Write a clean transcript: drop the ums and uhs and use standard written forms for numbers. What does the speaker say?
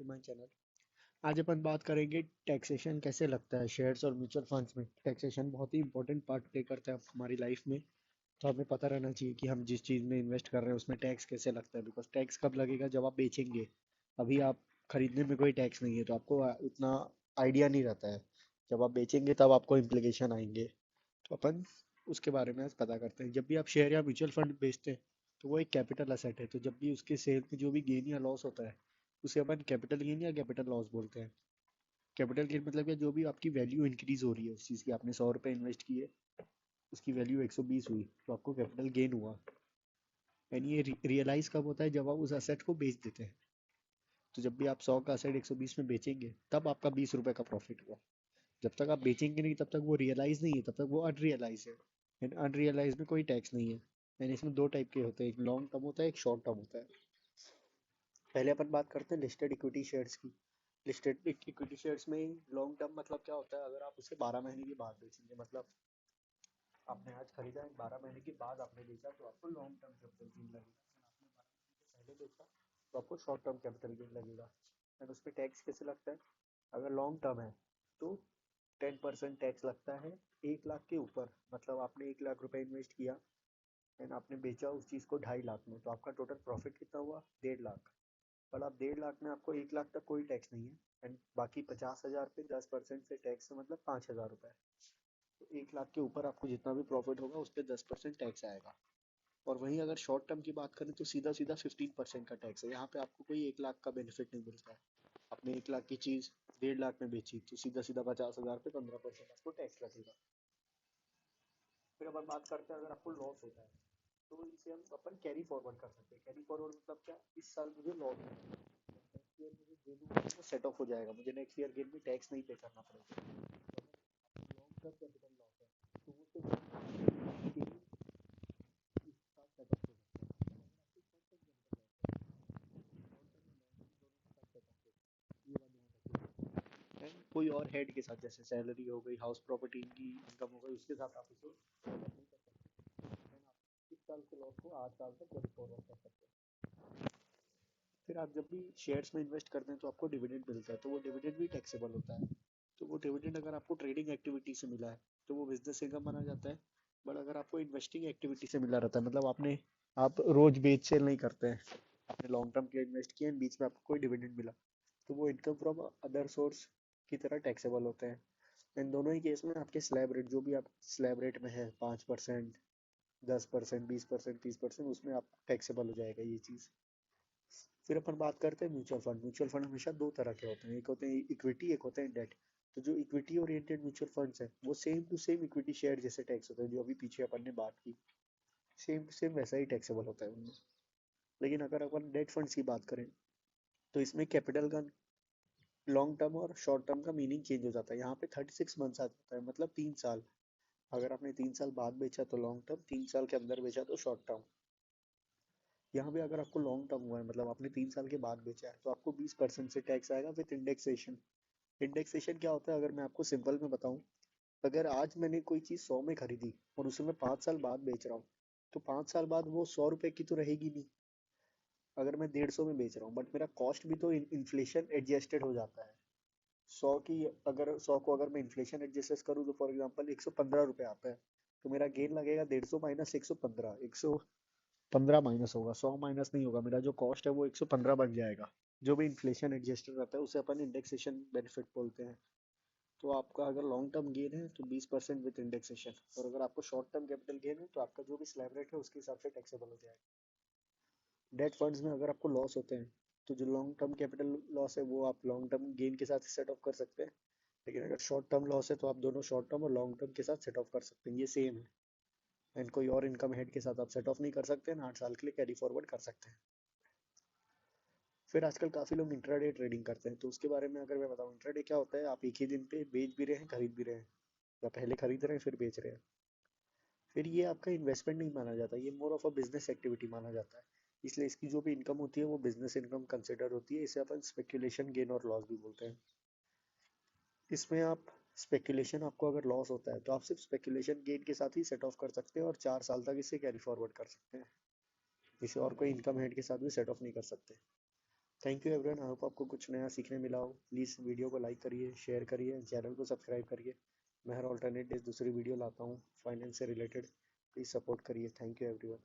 To my channel. आज अपन बात करेंगे टैक्सेशन कैसे लगता है शेयर्स और म्यूचुअल फंड्स में। टैक्सेशन बहुत ही इंपॉर्टेंट पार्ट प्ले करता है हमारी लाइफ में। तो हमें पता रहना चाहिए कि हम जिस चीज़ में इन्वेस्ट कर रहे हैं उसमें टैक्स कैसे लगता है, बिकॉज टैक्स कब लगेगा, जब आप बेचेंगे। अभी आप खरीदने में कोई टैक्स नहीं है तो आपको उतना आइडिया नहीं रहता है। जब आप बेचेंगे तब आपको इम्प्लीकेशन आएंगे। तो अपन उसके बारे में आज पता करते हैं। जब भी आप शेयर या म्यूचुअल फंड बेचते हैं तो वो एक कैपिटल असेट है। तो जब भी उसके सेल में जो भी गेन या लॉस होता है उसे अपन कैपिटल गेन या कैपिटल लॉस बोलते हैं। कैपिटल गेन मतलब क्या, जो भी आपकी वैल्यू इंक्रीज हो रही है उस चीज़ की। आपने 100 रुपये इन्वेस्ट किए, उसकी वैल्यू 120 हुई तो आपको कैपिटल गेन हुआ। यानी ये रियलाइज कब होता है, जब आप उस असेट को बेच देते हैं। तो जब भी आप 100 का असेट 120 में बेचेंगे तब आपका 20 रुपये का प्रॉफिट हुआ। जब तक आप बेचेंगे नहीं तब तक वो रियलाइज नहीं है, तब तक वो अनरियलाइज है। एंड अनरियलाइज में कोई टैक्स नहीं है। एंड इसमें दो टाइप के होते हैं, एक लॉन्ग टर्म होता है, एक शॉर्ट टर्म होता है। पहले अपन बात करते हैं लिस्टेड इक्विटी शेयर्स की। लिस्टेड इक्विटी शेयर्स में लॉन्ग टर्म मतलब क्या होता है, अगर आप उसे 12 महीने के बाद बेचेंगे, मतलब आपने आज खरीदा है, 12 महीने के बाद आपने बेचा तो आपको लॉन्ग टर्म कैपिटल गेन लगेगा। आपने 12 महीने से पहले बेचा तो आपको शॉर्ट टर्म कैपिटल गेन लगेगा। एंड उस पर टैक्स कैसे लगता है, अगर लॉन्ग टर्म है तो 10% टैक्स लगता है 1 लाख के ऊपर। मतलब आपने 1 लाख रुपए इन्वेस्ट किया एंड आपने बेचा उस चीज़ को 2.5 लाख में, तो आपका टोटल प्रॉफिट कितना हुआ, 1.5 लाख। पर आप 1.5 लाख में आपको 1 लाख तक कोई टैक्स नहीं है। एंड बाकी 50,000 पे 10% से टैक्स है, मतलब 5,000 रुपये। तो 1 लाख के ऊपर आपको जितना भी प्रॉफिट होगा उस पर 10% टैक्स आएगा। और वहीं अगर शॉर्ट टर्म की बात करें तो सीधा सीधा 15% का टैक्स है। यहाँ पे आपको कोई 1 लाख का बेनिफिट नहीं मिलता है। आपने 1 लाख की चीज़ 1.5 लाख में बेची तो सीधा सीधा 50,000 पे 15% आपको टैक्स लगेगा। फिर अपन बात करते हैं अगर आपको लॉस होता है तो इसे हम अपन कैरी फॉरवर्ड कर सकते हैं। कैरी फॉरवर्ड मतलब क्या, इस साल मुझे लॉस है, नेक्स्ट ईयर मुझे गेन हुआ तो सेट ऑफ हो जाएगा, मुझे नेक्स्ट ईयर गेन में टैक्स नहीं पे करना पड़ेगा। लॉन्ग टर्म कैपिटल लॉस है तो वो सिर्फ गेन के साथ सेट ऑफ हो सकता है। ये बात ध्यान रखिए। एंड कोई और हेड के साथ, जैसे सैलरी हो गई, हाउस प्रॉपर्टी की इनकम हो गई, उसके साथ आप इसे सेट ऑफ नहीं कर सकते। एंड आप इस साल के लॉस को 8 साल तक कैरी फॉरवर्ड कर सकते हैं। फिर आप जब भी शेयर्स में इन्वेस्ट करते हैं तो आपको डिविडेंड मिलता है, तो वो डिविडेंड भी टैक्सेबल होता है। तो वो डिविडेंड अगर आपको ट्रेडिंग एक्टिविटी से मिला है तो वो बिजनेस इनकम माना जाता है। बट अगर आपको इन्वेस्टिंग एक्टिविटी से मिला रहता है, मतलब आप रोज बेच सेल नहीं करते हैं, आपने लॉन्ग टर्म के लिए इन्वेस्ट किया एंड बीच में आपको कोई डिविडेंड मिला, तो वो इनकम फ्रॉम अदर सोर्स की तरह टैक्सेबल होते हैं। इन दोनों ही केस में आपके स्लैब रेट, जो भी आप स्लैब रेट में है, 5%, 10%, 20%, 30%, उसमें आप टैक्सेबल हो जाएगा ये चीज़। फिर अपन बात करते हैं म्यूचुअल फंड। म्यूचुअल फंड हमेशा दो तरह के होते हैं, एक होते हैं इक्विटी, एक होते हैं डेट। तो जो इक्विटी ओरिएंटेड म्यूचुअल फंड्स है वो same to same equity share जैसे टैक्स होते हैं, जो अभी पीछे अपन ने बात की, सेम टू सेम वैसा ही टैक्सेबल होता है उनमें। लेकिन अगर अपन डेट फंड्स की बात करें तो इसमें कैपिटल का लॉन्ग टर्म और शॉर्ट टर्म का मीनिंग चेंज हो जाता है। यहाँ पे 36 मंथ्स आ जाता है, मतलब 3 साल। अगर आपने 3 साल बाद बेचा तो लॉन्ग टर्म, 3 साल के अंदर बेचा तो शॉर्ट टर्म। यहाँ पे अगर आपको लॉन्ग टर्म हुआ है, मतलब आपने 3 साल के बाद बेचा है, तो आपको 20% से टैक्स आएगा विद इंडेक्सेशन। इंडेक्सेशन क्या होता है, अगर मैं आपको सिंपल में बताऊं, अगर आज मैंने कोई चीज़ 100 में खरीदी और उसे मैं 5 साल बाद बेच रहा हूँ, तो 5 साल बाद वो 100 रुपए की तो रहेगी नहीं। अगर मैं 150 में बेच रहा हूँ बट मेरा कॉस्ट भी तो इन्फ्लेशन एडजस्टेड हो जाता है। 100 को अगर मैं इन्फ्लेशन एडजस्ट करूँ तो फॉर एग्जाम्पल 115 रुपये आता है, तो मेरा गेन लगेगा 150 माइनस 115, 115 माइनस होगा, 100 माइनस नहीं होगा। मेरा जो कॉस्ट है वो 115 बन जाएगा। जो भी इन्फ्लेशन एडजस्टेड रहता है उसे अपन इंडेक्सेशन बेनिफिट बोलते हैं। तो आपका अगर लॉन्ग टर्म गेन है तो 20% विद इंडेक्सेशन, और अगर आपको शॉर्ट टर्म कैपिटल गेन है तो आपका जो भी स्लैब रेट है उसके हिसाब से टैक्सेबल हो जाएगा। डेट फंड्स में अगर आपको लॉस होते हैं तो जो लॉन्ग टर्म कैपिटल लॉस है वो आप लॉन्ग टर्म गेन के साथ सेट ऑफ कर सकते हैं। लेकिन अगर शॉर्ट टर्म लॉस है तो आप दोनों शॉर्ट टर्म और लॉन्ग टर्म के साथ सेट ऑफ कर सकते हैं, ये सेम है। एंड कोई और इनकम हेड के साथ आप सेट ऑफ नहीं कर सकते हैं, 8 साल के लिए कैरी फॉरवर्ड कर सकते हैं। फिर आजकल काफ़ी लोग इंट्राडे ट्रेडिंग करते हैं, तो उसके बारे में अगर मैं बताऊँ, इंट्राडे क्या होता है, आप एक ही दिन पे बेच भी रहे हैं, खरीद भी रहे हैं, या पहले खरीद रहे हैं फिर बेच रहे हैं। फिर ये आपका इन्वेस्टमेंट नहीं माना जाता, ये more of a business activity माना जाता है। इसलिए इसकी जो भी इनकम होती है वो बिजनेस इनकम कंसिडर होती है। इसे अपन स्पेकुलेशन गेन और लॉस भी बोलते हैं। इसमें आप स्पेकुलेशन, आपको अगर लॉस होता है तो आप सिर्फ स्पेकुलेशन गेन के साथ ही सेट ऑफ कर सकते हैं और 4 साल तक इसे कैरी फॉरवर्ड कर सकते हैं। इसे और कोई इनकम हेड के साथ भी सेट ऑफ नहीं कर सकते। Thank you everyone, I hope आपको कुछ नया सीखने मिला हो। प्लीज़ वीडियो को लाइक करिए, शेयर करिए, चैनल को सब्सक्राइब करिए। मैं हर ऑल्टरनेट डेज दूसरी वीडियो लाता हूँ फाइनेंस से रिलेटेड। प्लीज़ सपोर्ट करिए। Thank you everyone.